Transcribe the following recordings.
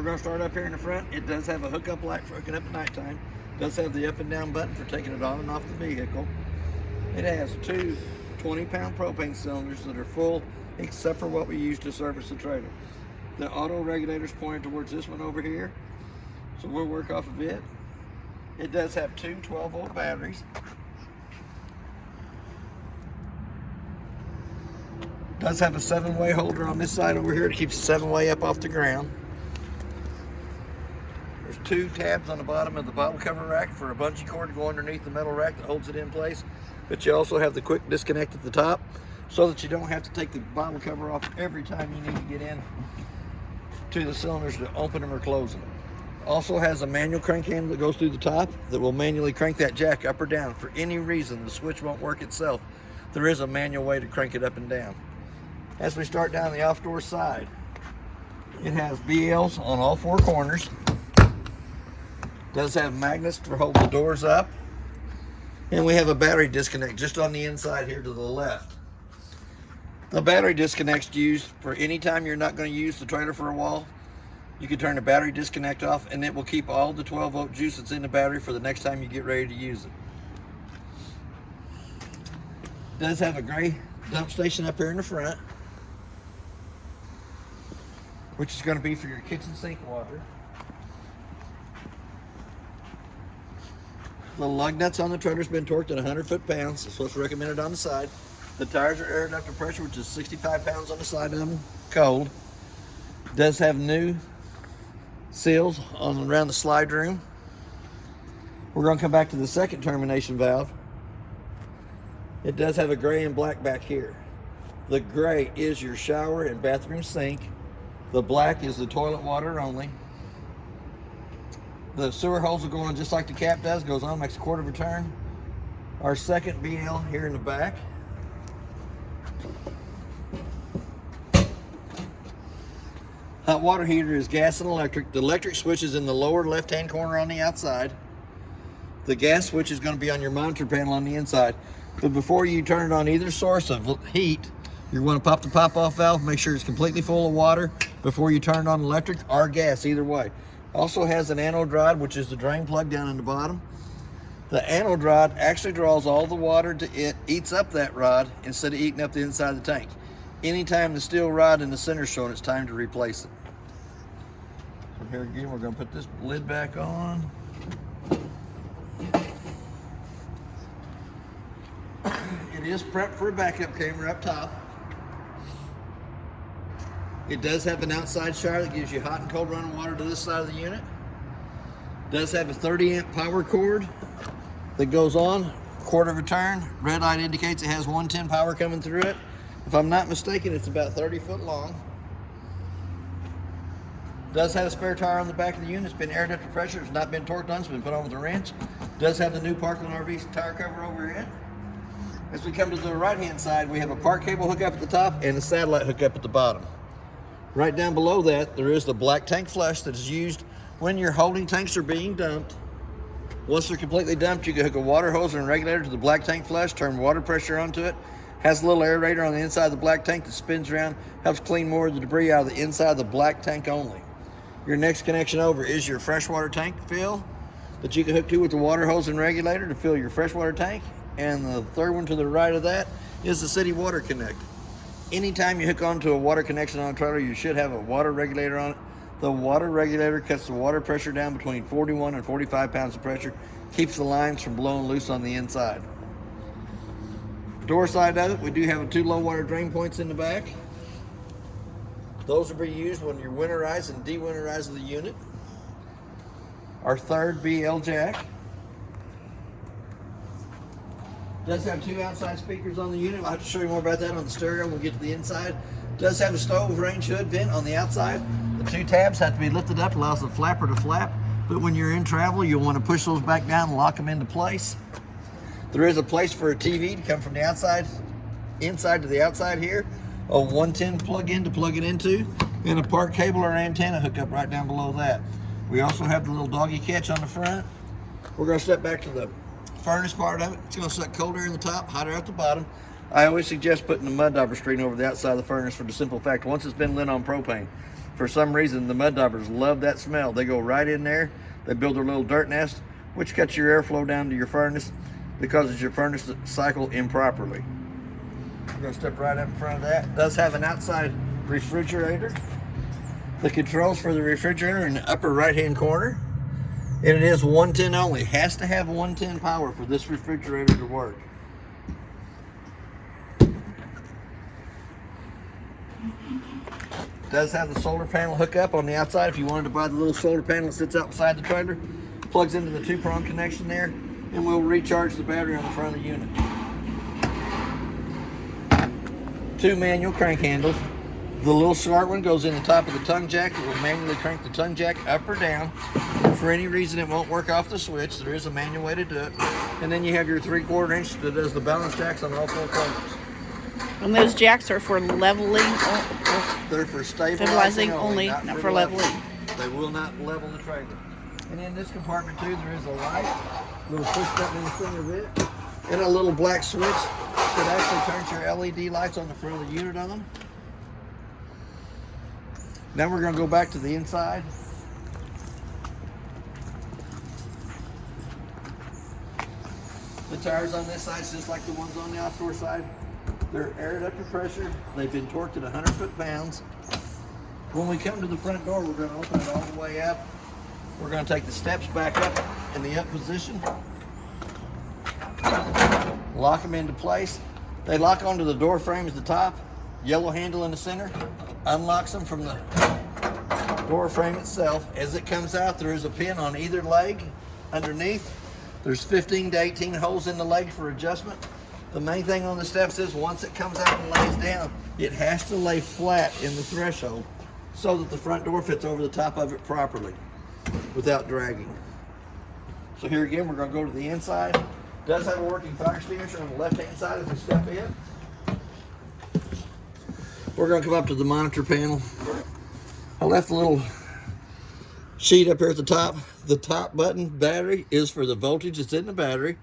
We're going to start up here in the front. It does have a hookup light for hooking up at nighttime. It does have the up and down button for taking it on and off the vehicle. It has two 20-pound propane cylinders that are full except for what we use to service the trailer. The auto regulator's pointed towards this one over here, so we'll work off of it. It does have two 12-volt batteries. It does have a 7-way holder on this side over here to keep the 7-way up off the ground. There's two tabs on the bottom of the bottle cover rack for a bungee cord to go underneath the metal rack that holds it in place. But you also have the quick disconnect at the top so that you don't have to take the bottle cover off every time you need to get in to the cylinders to open them or close them. Also has a manual crank handle that goes through the top that will manually crank that jack up or down. For any reason the switch won't work itself, there is a manual way to crank it up and down. As we start down the off-door side, it has BLs on all four corners. Does have magnets to hold the doors up. And we have a battery disconnect just on the inside here to the left. The battery disconnect's used for any time you're not going to use the trailer for a while. You can turn the battery disconnect off and it will keep all the 12-volt juice that's in the battery for the next time you get ready to use it. It does have a gray dump station up here in the front, which is going to be for your kitchen sink water. The lug nuts on the trailer's been torqued at 100 foot-pounds. That's what's recommended on the side. The tires are air ducted pressure, which is 65 pounds on the side of them, cold. It does have new seals on around the slide room. We're going to come back to the second termination valve. It does have a gray and black back here. The gray is your shower and bathroom sink. The black is the toilet water only. The sewer hose will go on just like the cap does, goes on, makes a quarter of a turn. Our second BL here in the back. Hot water heater is gas and electric. The electric switch is in the lower left-hand corner on the outside. The gas switch is going to be on your monitor panel on the inside. But before you turn it on either source of heat, you're going to pop the pop-off valve, make sure it's completely full of water before you turn it on electric or gas, either way. Also has an anode rod, which is the drain plug down in the bottom. The anode rod actually draws all the water to it, eats up that rod instead of eating up the inside of the tank. Anytime the steel rod in the center is showing, it's time to replace it. So here again, we're going to put this lid back on. It is prepped for a backup camera up top. It does have an outside shower that gives you hot and cold running water to this side of the unit. It does have a 30-amp power cord that goes on, quarter of a turn. Red light indicates it has 110 power coming through it. If I'm not mistaken, it's about 30 foot long. It does have a spare tire on the back of the unit. It's been air ducted pressure. It's not been torqued on. It's been put on with a wrench. It does have the new Parkland RV tire cover over it. As we come to the right-hand side, we have a park cable hookup at the top and a satellite hookup at the bottom. Right down below that, there is the black tank flush that is used when your holding tanks are being dumped. Once they're completely dumped, you can hook a water hose and regulator to the black tank flush, turn water pressure onto it. Has a little aerator on the inside of the black tank that spins around, helps clean more of the debris out of the inside of the black tank only. Your next connection over is your freshwater tank fill that you can hook to with the water hose and regulator to fill your freshwater tank. And the third one to the right of that is the city water connect. Anytime you hook onto a water connection on a trailer, you should have a water regulator on it. The water regulator cuts the water pressure down between 41 and 45 pounds of pressure, keeps the lines from blowing loose on the inside. Door side of it, we do have two low water drain points in the back. Those will be used when you're winterizing and de-winterizing the unit. Our third BL jack does have two outside speakers on the unit. I'll have to show you more about that on the stereo when we get to the inside. Does have a stove range hood vent on the outside. The two tabs have to be lifted up, allows the flapper to flap. But when you're in travel, you'll want to push those back down and lock them into place. There is a place for a TV to come from the outside, inside to the outside here. A 110 plug-in to plug it into, and a park cable or antenna hookup right down below that. We also have the little doggy catch on the front. We're going to step back to the furnace part of it. It's going to suck cold air in the top, hot air at the bottom. I always suggest putting the mud dauber screen over the outside of the furnace for the simple fact, once it's been lit on propane, For some reason, the mud daubers love that smell. They go right in there. They build their little dirt nest, which cuts your airflow down to your furnace because your furnace cycle improperly. We're going to step right up in front of that. It does have an outside refrigerator. The controls for the refrigerator are in the upper right-hand corner. And it is 110 only. It has to have 110 power for this refrigerator to work. Does have the solar panel hookup on the outside. If you wanted to buy the little solar panel that sits outside the trailer, plugs into the 2-prong connection there, and will recharge the battery on the front of the unit. 2 manual crank handles. The little smart one goes in the top of the tongue jack. It will manually crank the tongue jack up or down. If for any reason it won't work off the switch, there is a manual way to do it. And then you have your 3/4 inch that does the balance jacks on all 4 corners. And those jacks are for leveling. They're for stabilizing only, not for leveling. They will not level the trailer. And in this compartment too, there is a light, little push button in the center of it, and a little black switch that actually turns your LED lights on the front of the unit on. Now we're going to go back to the inside. The tires on this side, just like the ones on the outdoor side, they're aired up to pressure. They've been torqued at 100 foot-pounds. When we come to the front door, we're going to open it all the way up. We're going to take the steps back up in the up position. Lock them into place. They lock onto the door frame at the top. Yellow handle in the center. Unlocks them from the door frame itself. As it comes out, there is a pin on either leg underneath. There's 15 to 18 holes in the leg for adjustment. The main thing on the steps is once it comes out and lays down, it has to lay flat in the threshold so that the front door fits over the top of it properly without dragging. So here again, we're going to go to the inside. It does have a working fire extinguisher on the left-hand side as we step in. We're going to come up to the monitor panel. I left a little sheet up here at the top. The top button battery is for the voltage that's in the battery.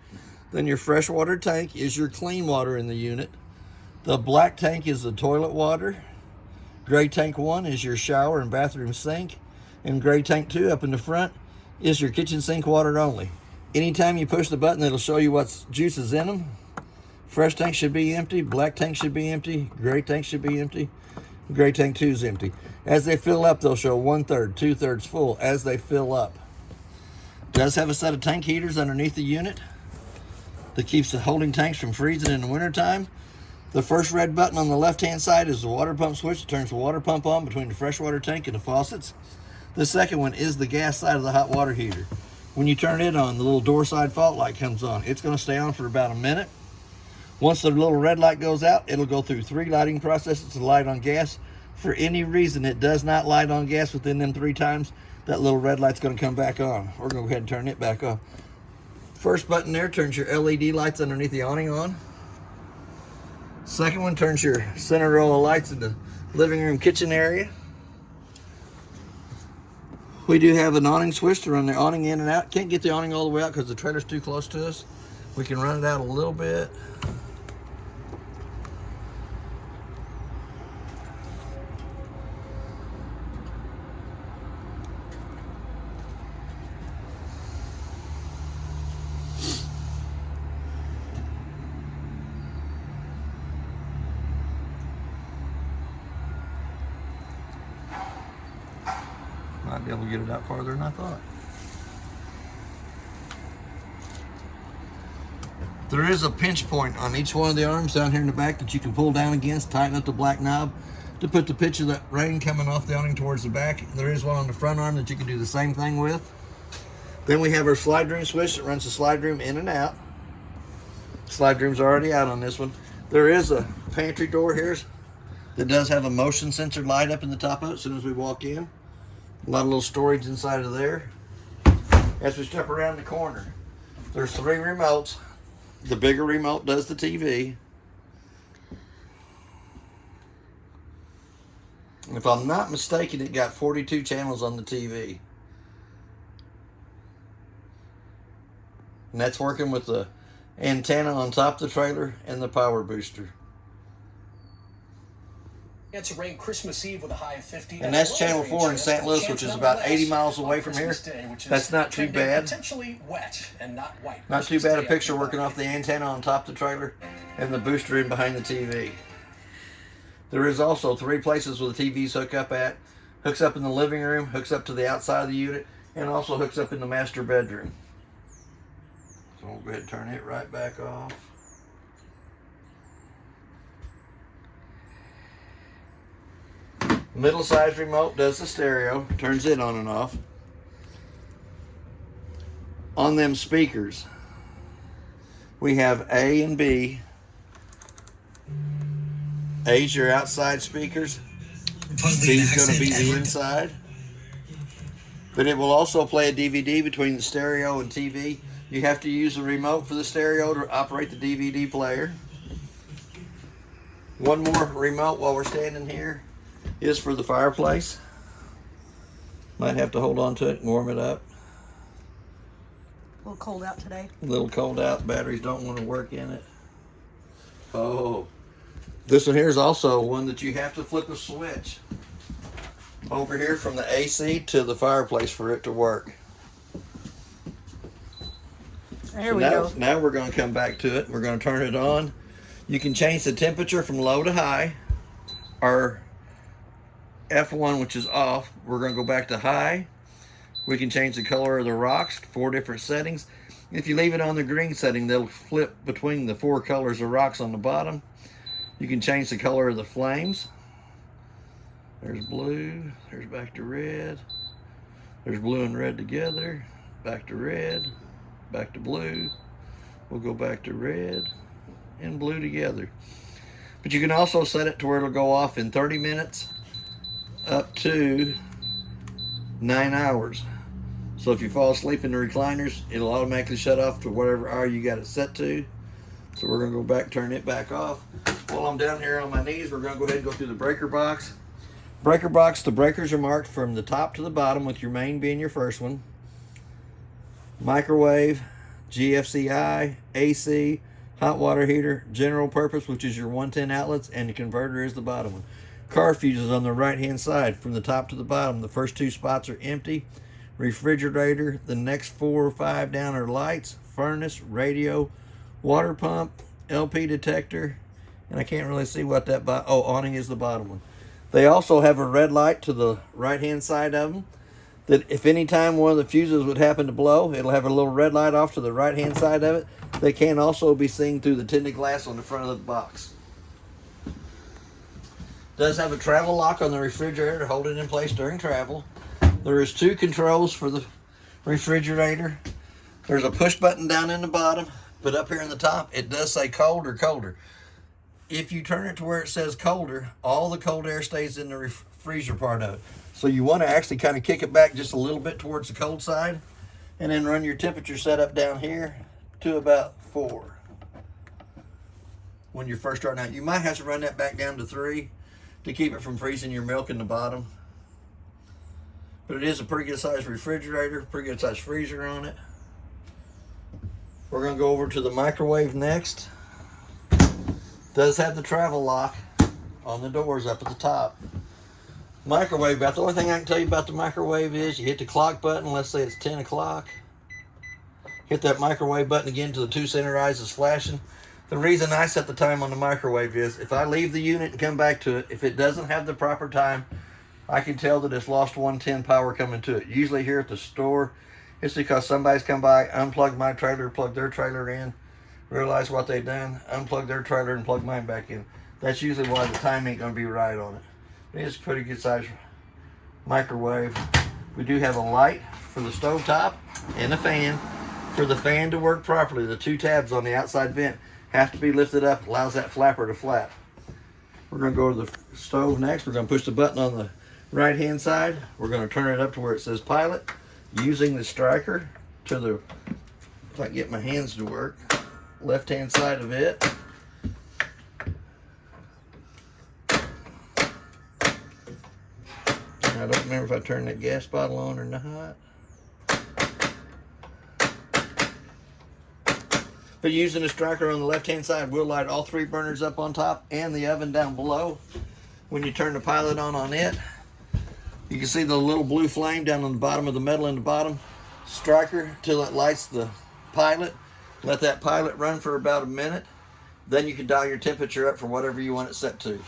Then your freshwater tank is your clean water in the unit. The black tank is the toilet water. Gray tank 1 is your shower and bathroom sink. And gray tank 2 up in the front is your kitchen sink water only. Anytime you push the button, it'll show you what juice is in them. Fresh tank should be empty, black tank should be empty, gray tank should be empty, gray tank 2 is empty. As they fill up, they'll show 1/3, 2/3 full as they fill up. Does have a set of tank heaters underneath the unit that keeps the holding tanks from freezing in the wintertime. The first red button on the left-hand side is the water pump switch. It turns the water pump on between the freshwater tank and the faucets. The second one is the gas side of the hot water heater. When you turn it on, the little door side fault light comes on. It's going to stay on for about a minute. Once the little red light goes out, it'll go through 3 lighting processes to light on gas. For any reason it does not light on gas within them 3 times, that little red light's going to come back on. We're going to go ahead and turn it back off. First button there turns your LED lights underneath the awning on. Second one turns your center row of lights in the living room kitchen area. We do have an awning switch to run the awning in and out. Can't get the awning all the way out because the trailer's too close to us. We can run it out a little bit. Might be able to get it out farther than I thought. There is a pinch point on each one of the arms down here in the back that you can pull down against, tighten up the black knob to put the pitch of that rain coming off the awning towards the back. There is one on the front arm that you can do the same thing with. Then we have our slide room switch that runs the slide room in and out. Slide room's already out on this one. There is a pantry door here that does have a motion sensor light up in the top of it as soon as we walk in. A lot of little storage inside of there. As we step around the corner, there's 3 remotes. The bigger remote does the TV. And if I'm not mistaken, it got 42 channels on the TV. And that's working with the antenna on top of the trailer and the power booster. It's rain Christmas Eve with a high of 50. And that's Channel 4 in St. Louis, which is about 80 miles away from here. That's not too bad. Potentially wet and not white. Not too bad a picture working off the antenna on top of the trailer and the booster in behind the TV. There is also 3 places where the TVs hook up at. Hooks up in the living room, hooks up to the outside of the unit, and also hooks up in the master bedroom. So we'll go ahead and turn it right back off. Middle size remote does the stereo, turns it on and off. On them speakers, we have A and B. A's your outside speakers. B's going to be the inside. But it will also play a DVD between the stereo and TV. You have to use the remote for the stereo to operate the DVD player. One more remote while we're standing here is for the fireplace. Might have to hold on to it and warm it up. A little cold out today. A little cold out. Batteries don't want to work in it. Oh. This one here is also one that you have to flip a switch over here from the AC to the fireplace for it to work. There we go. Now we're going to come back to it. We're going to turn it on. You can change the temperature from low to high. Our F1, which is off, we're going to go back to high. We can change the color of the rocks, 4 different settings. If you leave it on the green setting, they'll flip between the 4 colors of rocks on the bottom. You can change the color of the flames. There's blue, there's back to red. There's blue and red together, back to red, back to blue. We'll go back to red and blue together. But you can also set it to where it'll go off in 30 minutes up to 9 hours. So if you fall asleep in the recliners, it'll automatically shut off to whatever hour you got it set to. So we're going to go back, turn it back off. While I'm down here on my knees, we're going to go ahead and go through the breaker box. Breaker box, the breakers are marked from the top to the bottom, with your main being your first one. Microwave, GFCI, AC, hot water heater, general purpose, which is your 110 outlets, and the converter is the bottom one. Car fuses on the right hand side from the top to the bottom. The first 2 spots are empty. Refrigerator, the next 4 or 5 down are lights, furnace, radio, water pump, LP detector, and I can't really see what that awning is the bottom one. They also have a red light to the right hand side of them, that if any time one of the fuses would happen to blow, it'll have a little red light off to the right hand side of it. They can also be seen through the tinted glass on the front of the box. Does have a travel lock on the refrigerator to hold it in place during travel. There is 2 controls for the refrigerator. There's a push button down in the bottom, but up here in the top it does say cold or colder. If you turn it to where it says colder, all the cold air stays in the freezer part of it. So you want to actually kind of kick it back just a little bit towards the cold side, and then run your temperature setup down here to about 4 when you're first starting out. You might have to run that back down to 3 to keep it from freezing your milk in the bottom. But it is a pretty good size refrigerator, pretty good size freezer on it. We're going to go over to the microwave next. Does have the travel lock on the doors up at the top. Microwave, about the only thing I can tell you about the microwave is you hit the clock button, let's say it's 10 o'clock. Hit that microwave button again till the 2 center eyes is flashing. The reason I set the time on the microwave is if I leave the unit and come back to it, if it doesn't have the proper time, I can tell that it's lost 110 power coming to it. Usually here at the store, it's because somebody's come by, unplugged my trailer, plugged their trailer in, realize what they've done, unplug their trailer and plug mine back in. That's usually why the time ain't going to be right on it. It is a pretty good size microwave. We do have a light for the stove top and a fan. For the fan to work properly, the 2 tabs on the outside vent have to be lifted up, allows that flapper to flap. We're going to go to the stove next. We're going to push the button on the right hand side. We're going to turn it up to where it says pilot, using the striker to the, if I can get my hands to work, left hand side of it. I don't remember if I turned that gas bottle on or not. But using the striker on the left hand side, we'll light all 3 burners up on top and the oven down below. When you turn the pilot on it, you can see the little blue flame down on the bottom of the metal in the bottom. Striker till it lights the pilot. Let that pilot run for about a minute. Then you can dial your temperature up for whatever you want it set to.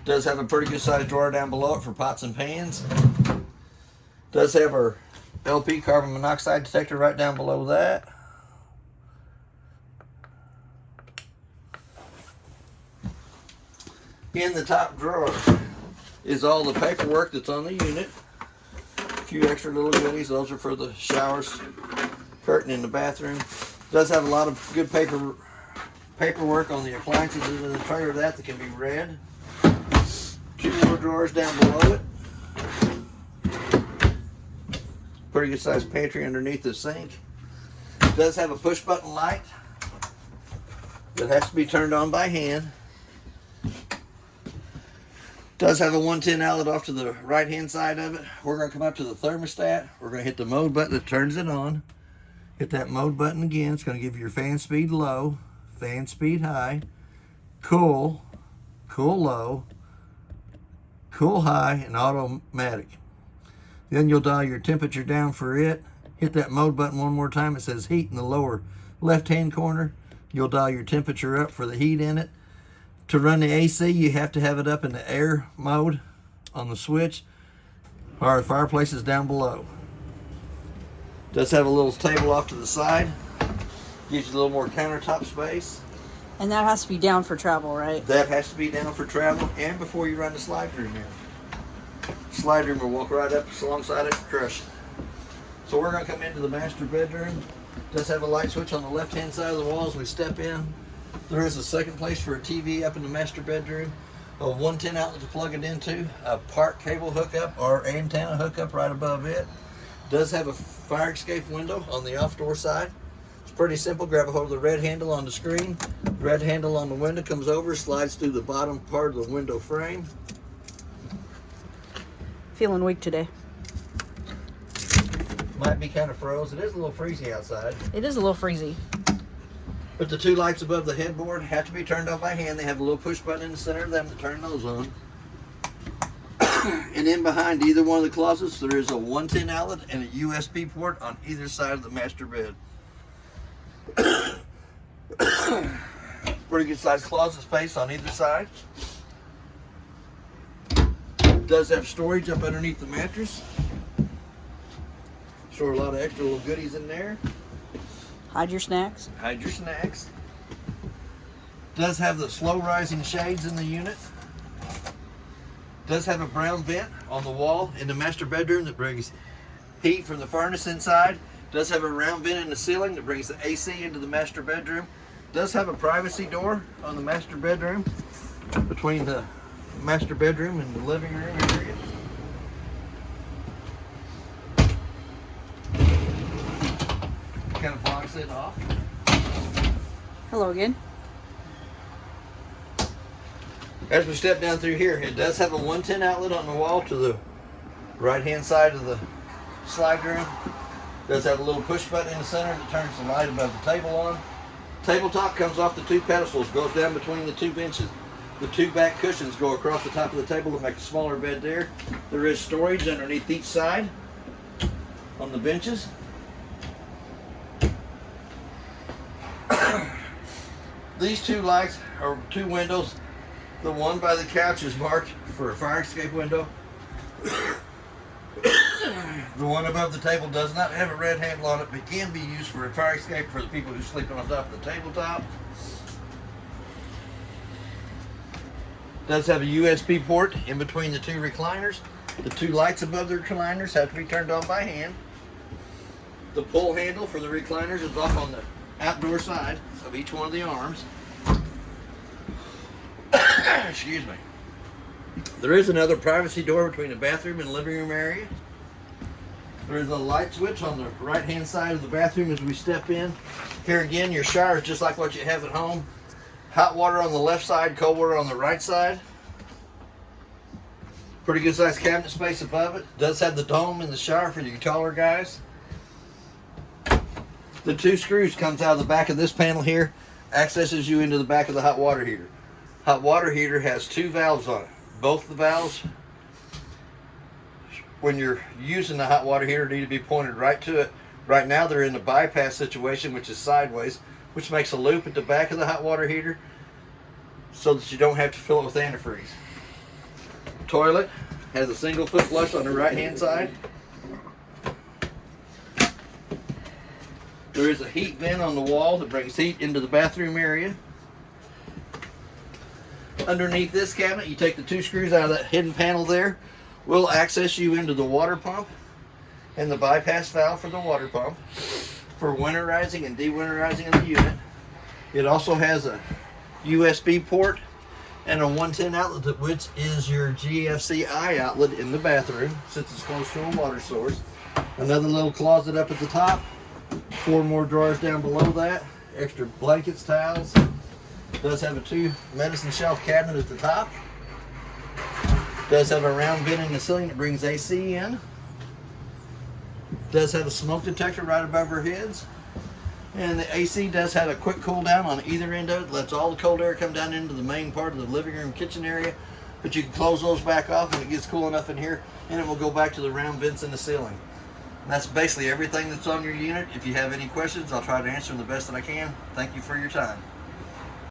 Does have a pretty good sized drawer down below it for pots and pans. Does have our LP carbon monoxide detector right down below that. In the top drawer is all the paperwork that's on the unit. A few extra little goodies. Those are for the showers, curtain in the bathroom. Does have a lot of good paperwork on the appliances in the trailer that can be read. Two more drawers down below it. Pretty good sized pantry underneath the sink. Does have a push button light that has to be turned on by hand. Does have a 110 outlet off to the right hand side of it. We're going to come up to the thermostat. We're going to hit the mode button that turns it on. Hit that mode button again. It's going to give you your fan speed low, fan speed high, cool, cool low, cool high, and automatic. Then you'll dial your temperature down for it. Hit that mode button one more time. It says heat in the lower left hand corner. You'll dial your temperature up for the heat in it. To run the AC, you have to have it up in the air mode on the switch. Our fireplace is down below. Does have a little table off to the side. Gives you a little more countertop space. And that has to be down for travel, right? That has to be down for travel and before you run the slide room in. Slide room will walk right up alongside it and crush it. So we're going to come into the master bedroom. Does have a light switch on the left hand side of the wall as we step in. There is a second place for a TV up in the master bedroom. A 110 outlet to plug it into. A park cable hookup or antenna hookup right above it. Does have a fire escape window on the off door side. It's pretty simple. Grab a hold of the red handle on the screen. The red handle on the window comes over, slides through the bottom part of the window frame. Feeling weak today. Might be kind of froze. It is a little freezy outside. It is a little freezy. But the two lights above the headboard have to be turned on by hand. They have a little push button in the center of them to turn those on. And in behind either one of the closets, there is a 110 outlet and a USB port on either side of the master bed. Pretty good sized closet space on either side. Does have storage up underneath the mattress. Store a lot of extra little goodies in there. Hide your snacks. Hide your snacks. Does have the slow rising shades in the unit. Does have a brown vent on the wall in the master bedroom that brings heat from the furnace inside. Does have a round vent in the ceiling that brings the AC into the master bedroom. Does have a privacy door on the master bedroom between the master bedroom and the living room area. Kind of blocks it off. Hello again. As we step down through here, it does have a 110 outlet on the wall to the right hand side of the slide room. Does have a little push button in the center that turns the light above the table on. Tabletop comes off the two pedestals, goes down between the two benches. The two back cushions go across the top of the table to make a smaller bed there. There is storage underneath each side on the benches. These two lights are two windows. The one by the couch is marked for a fire escape window. The one above the table does not have a red handle on it, but can be used for a fire escape for the people who sleep on top of the tabletop. Does have a USB port in between the two recliners. The two lights above the recliners have to be turned on by hand. The pull handle for the recliners is off on the outdoor side of each one of the arms. Excuse me. There is another privacy door between the bathroom and living room area. There is a light switch on the right hand side of the bathroom as we step in. Here again, your shower is just like what you have at home. Hot water on the left side, cold water on the right side. Pretty good sized cabinet space above it. Does have the dome in the shower for you taller guys. The two screws comes out of the back of this panel here, accesses you into the back of the hot water heater. hot water heater has two valves on it. Both the valves, when you're using the hot water heater, need to be pointed right to it. Right now they're in the bypass situation, which is sideways, which makes a loop at the back of the hot water heater so that you don't have to fill it with antifreeze. Toilet has a single foot flush on the right hand side. There is a heat vent on the wall that brings heat into the bathroom area. Underneath this cabinet, you take the two screws out of that hidden panel there. Will access you into the water pump and the bypass valve for the water pump for winterizing and dewinterizing of the unit. It also has a USB port and a 110 outlet, which is your GFCI outlet in the bathroom since it's close to a water source. Another little closet up at the top. 4 more drawers down below that. Extra blankets, towels. Does have a 2 medicine shelf cabinet at the top. Does have a round vent in the ceiling that brings AC in. Does have a smoke detector right above our heads. And the AC does have a quick cool down on either end of it. Lets all the cold air come down into the main part of the living room kitchen area. But you can close those back off and it gets cool enough in here, and it will go back to the round vents in the ceiling. And that's basically everything that's on your unit. If you have any questions, I'll try to answer them the best that I can. Thank you for your time.